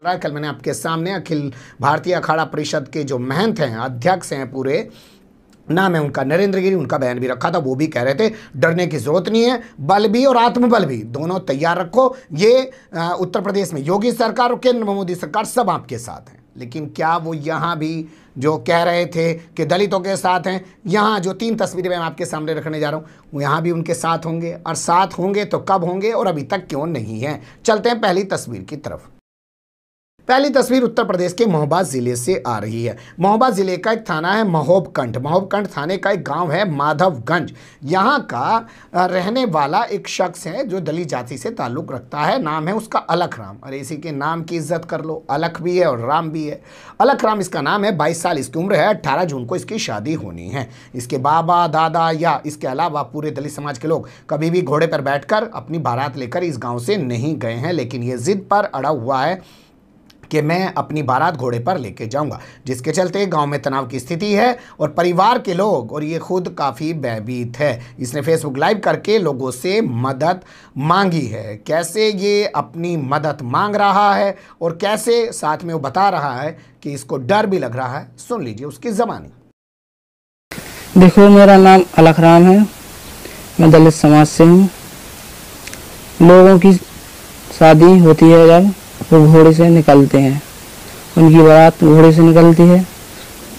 रहा है। कल मैंने आपके सामने अखिल भारतीय अखाड़ा परिषद के जो महंत हैं, अध्यक्ष हैं, पूरे नाम है उनका नरेंद्र गिरी, उनका बयान भी रखा था। वो भी कह रहे थे डरने की जरूरत नहीं है, बल भी और आत्मबल भी दोनों तैयार रखो। ये उत्तर प्रदेश में योगी सरकार और केंद्र में मोदी सरकार सब आपके साथ हैं। लेकिन क्या वो यहाँ भी जो कह रहे थे कि दलितों के साथ हैं, यहाँ जो 3 तस्वीरें मैं आपके सामने रखने जा रहा हूँ वो यहाँ भी उनके साथ होंगे? और साथ होंगे तो कब होंगे और अभी तक क्यों नहीं है? चलते हैं पहली तस्वीर की तरफ। पहली तस्वीर उत्तर प्रदेश के महोबा जिले से आ रही है। महोबा जिले का एक थाना है महोबकंठ। महोबकंठ थाने का एक गांव है माधवगंज। यहाँ का रहने वाला एक शख्स है जो दलित जाति से ताल्लुक़ रखता है। नाम है उसका अलख राम। अरे इसी के नाम की इज्जत कर लो, अलख भी है और राम भी है। अलख राम इसका नाम है, 22 साल इसकी उम्र है। 18 जून को इसकी शादी होनी है। इसके बाबा दादा या इसके अलावा पूरे दलित समाज के लोग कभी भी घोड़े पर बैठकर अपनी बारात लेकर इस गाँव से नहीं गए हैं, लेकिन ये जिद पर अड़ा हुआ है कि मैं अपनी बारात घोड़े पर लेके जाऊंगा, जिसके चलते गांव में तनाव की स्थिति है और परिवार के लोग और ये खुद काफ़ी भयभीत है। इसने फेसबुक लाइव करके लोगों से मदद मांगी है। कैसे ये अपनी मदद मांग रहा है और कैसे साथ में वो बता रहा है कि इसको डर भी लग रहा है, सुन लीजिए उसकी ज़बानी। देखो, मेरा नाम अलख राम है, मैं दलित समाज से हूँ। लोगों की शादी होती है जब वो घोड़े से निकलते हैं, उनकी बारात घोड़े से निकलती है।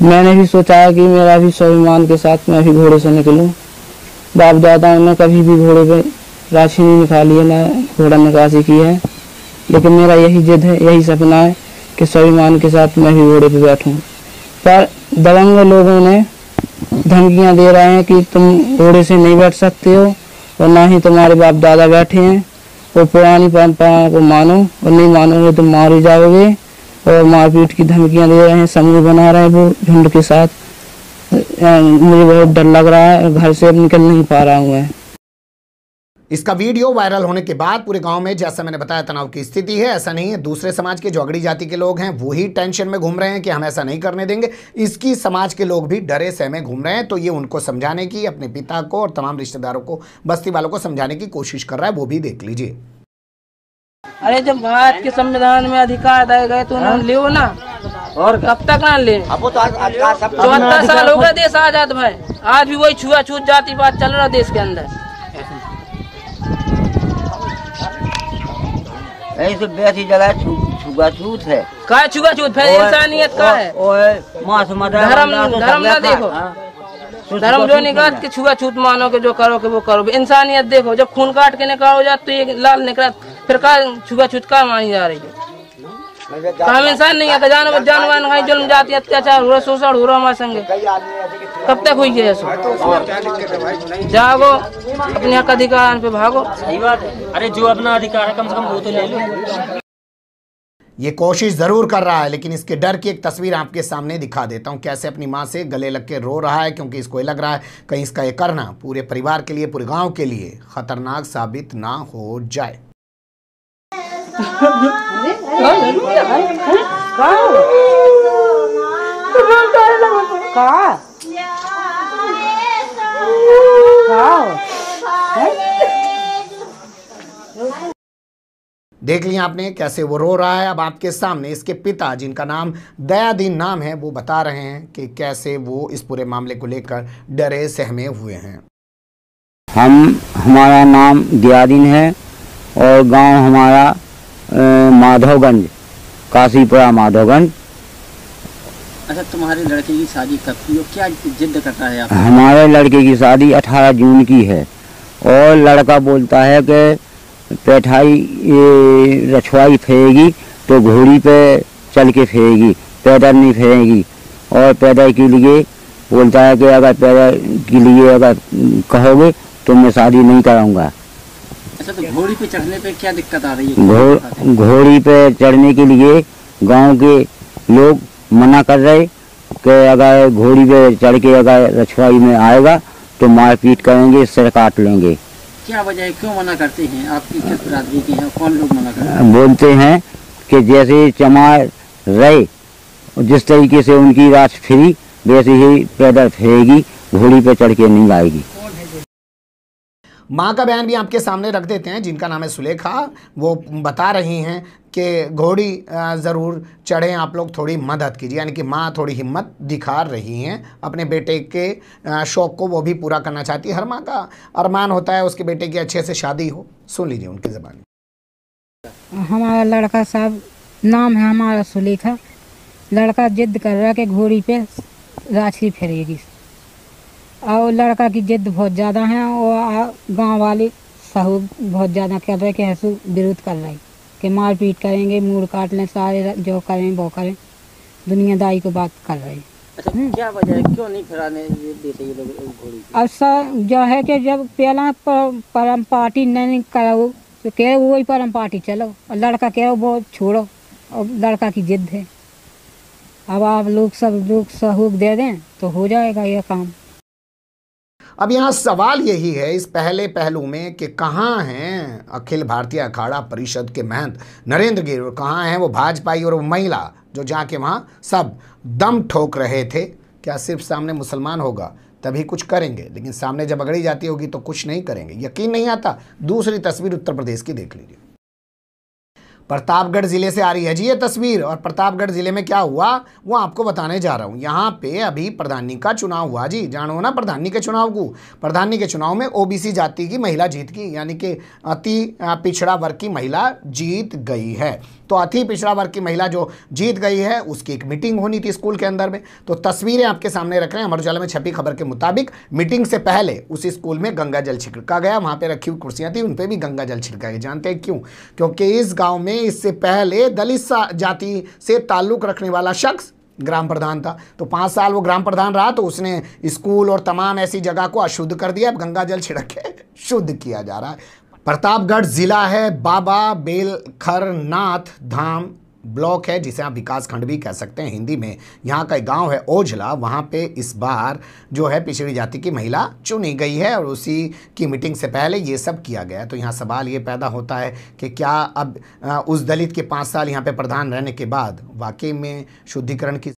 मैंने भी सोचा है कि मेरा भी स्वाभिमान के साथ मैं भी घोड़े से निकलूं। बाप दादाओं ने कभी भी घोड़े पे राशि नहीं निकाली है, ना घोड़ा निकासी की है, लेकिन मेरा यही जिद है, यही सपना है कि स्वाभिमान के साथ मैं भी घोड़े पे बैठूं। पर दबंग लोगों ने धमकियां दे रहे हैं कि तुम घोड़े से नहीं बैठ सकते हो और ना ही तुम्हारे बाप दादा बैठे हैं, और पुरानी परंपरा को मानो और नहीं मानोगे तो मारे जाओगे, और मारपीट की धमकियां दे रहे हैं, समूह बना रहे हैं वो झुंड के साथ। मुझे बहुत डर लग रहा है, घर से निकल नहीं पा रहा हूँ मैं। इसका वीडियो वायरल होने के बाद पूरे गांव में, जैसा मैंने बताया, तनाव की स्थिति है। ऐसा नहीं है दूसरे समाज के जो अगड़ी जाति के लोग हैं वही टेंशन में घूम रहे हैं कि हम ऐसा नहीं करने देंगे, इसकी समाज के लोग भी डरे सहमे घूम रहे हैं। तो ये उनको समझाने की, अपने पिता को और तमाम रिश्तेदारों को, बस्ती वालों को समझाने की कोशिश कर रहा है, वो भी देख लीजिए। अरे जब भारत के संविधान में अधिकार दिए गए तो उन्होंने ले ना, और कब तक ना ले? 74 साल हो गए देश आजाद भाई, आज भी वही छुआछूत जातिवाद चल रहा देश के अंदर। ऐसे बेसी जगह छुआछूत है। का छुआछूत है? इंसानियत का है। धर्म ना देखो, धर्म जो निकाल के छुआछूत मानो के जो करो के वो करो। इंसानियत देखो, जब खून काट के निकालो जाते तो ये लाल निकला, फिर का छुआछूत का मानी जा रही है? हम इंसान नहीं है, जानवर कहीं जुल्म जाती, अत्याचार हो रहा, शोषण हो रहा हमारे संगे। कब तक हुई है? जागो, अपने हक अधिकार पे भागो। सही बात है। अरे जो अपना अधिकार है कम से कम वो तो ले लो। ये कोशिश जरूर कर रहा है, लेकिन इसके डर की एक तस्वीर आपके सामने दिखा देता हूं, कैसे अपनी मां से गले लग के रो रहा है, क्योंकि इसको ये लग रहा है कहीं इसका ये करना पूरे परिवार के लिए, पूरे गांव के लिए खतरनाक साबित ना हो जाए। देख लिया आपने कैसे वो रो रहा है। अब आपके सामने इसके पिता, जिनका नाम दयादीन नाम है, वो बता रहे हैं कि कैसे वो इस पूरे मामले को लेकर डरे सहमे हुए हैं। हमारा नाम दयादीन है और गांव हमारा माधवगंज, काशीपुरा माधवगंज। अच्छा, तुम्हारे लड़के की शादी कब की और क्या जिद करता है आप? हमारे लड़के की शादी 18 जून की है और लड़का बोलता है कि पैठाई रछवाई फेरेगी तो घोड़ी पे चल के फेरेगी, पैदल नहीं फेरेगी। और पैदल के लिए बोलता है कि अगर पैदल के लिए अगर कहोगे तो मैं शादी नहीं कराऊंगा। अच्छा, तो घोड़ी पे चढ़ने पे क्या दिक्कत आ रही है? घोड़ी पे चढ़ने के लिए गांव के लोग मना कर रहे कि अगर घोड़ी पे चढ़ के अगर रछवाई में आएगा तो मारपीट करेंगे, सिर काट लेंगे। क्या वजह है, क्यों मना करते हैं? आपकी किस बिरादरी के हैं, कौन लोग मना करते हैं? बोलते हैं कि जैसे चमार रहे, जिस तरीके से उनकी रात फिरी वैसे ही पैदल फिरेगी, घोड़ी पे चढ़ के नहीं आएगी। मां का बयान भी आपके सामने रख देते हैं, जिनका नाम है सुलेखा। वो बता रही हैं कि घोड़ी ज़रूर चढ़ें आप लोग, थोड़ी मदद कीजिए। यानी कि माँ थोड़ी हिम्मत दिखा रही हैं, अपने बेटे के शौक़ को वो भी पूरा करना चाहती है। हर माँ का अरमान होता है उसके बेटे की अच्छे से शादी हो। सुन लीजिए उनकी ज़बान। हमारा लड़का साहब, नाम है हमारा सुलेखा, लड़का जिद कर रहा है कि घोड़ी पे राखी फेरेगी, और लड़का की जिद बहुत ज़्यादा है और गांव वाले सहयोग बहुत ज़्यादा कर रहे कि ऐसे विरोध कर रहे कि मारपीट करेंगे, मूड काट लें, सारे जो करें वो करें, दुनियादारी को बात कर रहे हैं। अच्छा, क्या वजह है, क्यों नहीं फिराने देते ये लोग घोड़ी? ऐसा जो है कि जब पहला परम पार्टी नहीं कराओ तो कह वही परम पार्टी चलो, और लड़का कह वो छोड़ो, और लड़का की जिद है। अब आप लोग सब लोग सहयोग दे दें तो हो जाएगा ये काम। अब यहाँ सवाल यही है इस पहले पहलू में कि कहाँ हैं अखिल भारतीय अखाड़ा परिषद के महंत नरेंद्र गिरी, और कहाँ हैं वो भाजपाई और वो महिला जो जाके वहाँ सब दम ठोक रहे थे। क्या सिर्फ सामने मुसलमान होगा तभी कुछ करेंगे, लेकिन सामने जब अगड़ी जाती होगी तो कुछ नहीं करेंगे? यकीन नहीं आता? दूसरी तस्वीर उत्तर प्रदेश की देख लीजिए। प्रतापगढ़ जिले से आ रही है जी ये तस्वीर, और प्रतापगढ़ जिले में क्या हुआ वो आपको बताने जा रहा हूँ। यहाँ पे अभी प्रधानी का चुनाव हुआ जी, जानो ना प्रधानी के चुनाव को। प्रधानी के चुनाव में ओबीसी जाति की महिला जीत गई, यानी कि अति पिछड़ा वर्ग की महिला जीत गई है। तो अति पिछड़ा वर्ग की महिला जो जीत गई है उसकी एक मीटिंग होनी थी स्कूल के अंदर में। तो तस्वीरें आपके सामने रख रहे हैं। अमर उजाला में छपी खबर के मुताबिक मीटिंग से पहले उस स्कूल में गंगा जल छिड़का गया। वहाँ पे रखी हुई कुर्सियाँ थी, उन पर भी गंगा जल छिड़का गया। जानते हैं क्यों? क्योंकि इस गाँव में इससे पहले दलित जाति से ताल्लुक़ रखने वाला शख्स ग्राम प्रधान था। तो 5 साल वो ग्राम प्रधान रहा, तो उसने स्कूल और तमाम ऐसी जगह को अशुद्ध कर दिया। अब गंगा जल छिड़क के शुद्ध किया जा रहा है। प्रतापगढ़ जिला है, बाबा बेलखरनाथ धाम ब्लॉक है, जिसे आप विकास खंड भी कह सकते हैं हिंदी में। यहाँ का एक गांव है ओझला, वहाँ पे इस बार जो है पिछड़ी जाति की महिला चुनी गई है, और उसी की मीटिंग से पहले ये सब किया गया। तो यहाँ सवाल ये पैदा होता है कि क्या अब उस दलित के 5 साल यहाँ पे प्रधान रहने के बाद वाकई में शुद्धिकरण की